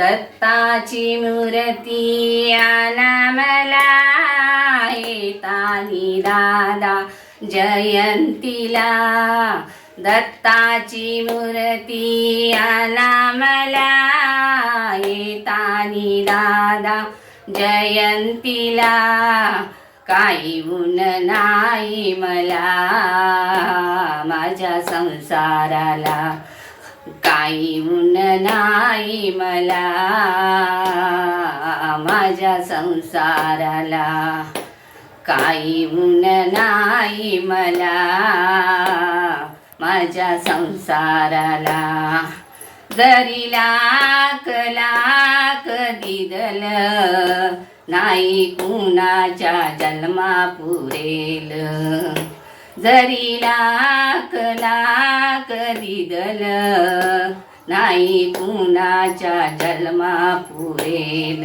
दत्ताची मूर्ती आणा मला येतानी दादा जयंतीला. दत्ताची मूर्ती आणा मला येतानी दादा जयंतीला. काही ऊन नाही मला माझ्या संसाराला, काही ऊन नाही मला माझ्या संसाराला, काही ऊन नाही मला माझ्या संसाराला. जरी लाख लाख दिदल नाही कुणाच्या जन्मा पुरेल. जरी लाख लाख दिदल नाही कुणाच्या जन्मा पुरेल.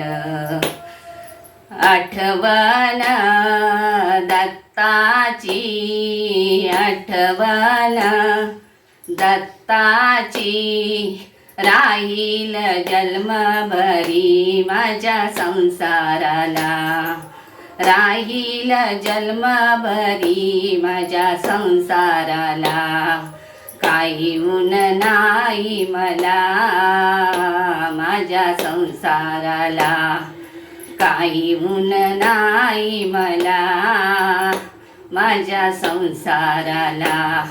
आठवण दत्ताची, आठवण दत्ताची राहील जन्मभरी माझ्या संसाराला. राहील जन्मभरी माझ्या संसाराला. काही ऊन नाही मला माझ्या संसाराला, काही ऊन नाही मला माझ्या संसाराला,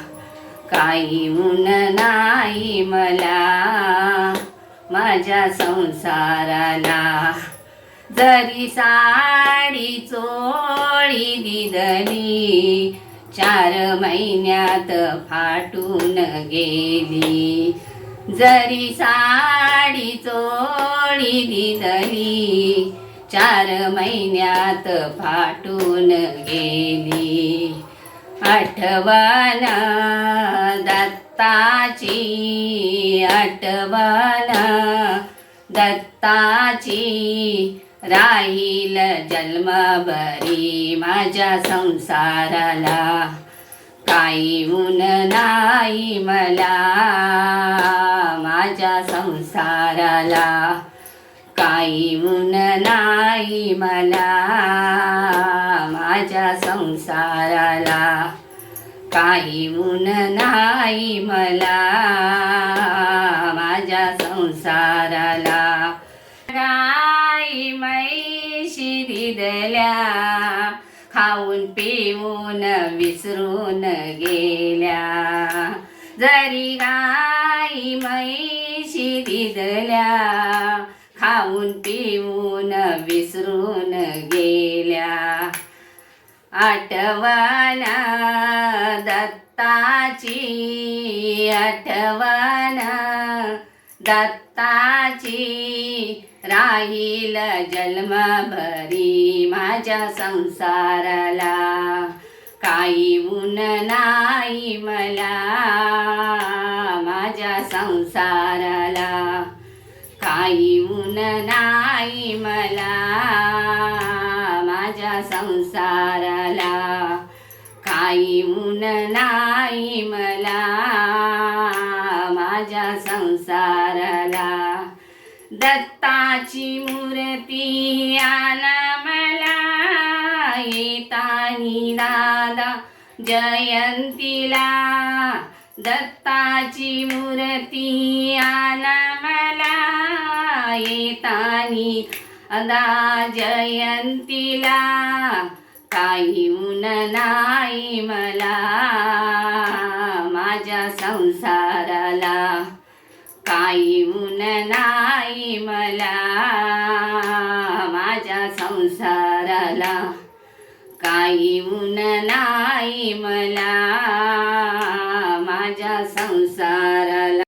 काही ऊन नाही मला माझ्या संसाराला. जरी साडी चोळी दिदली 4 महिन्यात फाटून गेली. जरी साडी चोळी दिदली 4 महिन्यात फाटून गेली. आठवण दत्ताची, आठवण दत्ताची राहील जन्मभरी माझ्या संसाराला. काही ऊन नाही मला माझ्या संसाराला, काही ऊन नाही मला माझ्या संसाराला, काही ऊन नाही मला माझ्या संसाराला. गाई म्हैशी दिदल्या खाऊन पिऊन विसरून गेल्या. जरी गाई म्हैशी दिदल्या खाऊन पिऊन विसरून गेल्या. आठवण दत्ताची, आठवण दत्ताची राहील जन्मभरी माझ्या संसाराला. काही ऊन नाही मला माझ्या संसाराला, काही ऊन नाही मला माझ्या संसाराला, काही ऊन नाही मला माझ्या संसाराला. दत्ताची मूर्ती आणा मला येतानी दादा जयंतीला. दत्ताची मूर्ती आणा मला येतानी दादा जयंतीला. काही ऊन नाही मला माझ्या संसाराला, काही ऊन नाही मला माझ्या संसाराला, काही ऊन नाही मला माझ्या संसाराला.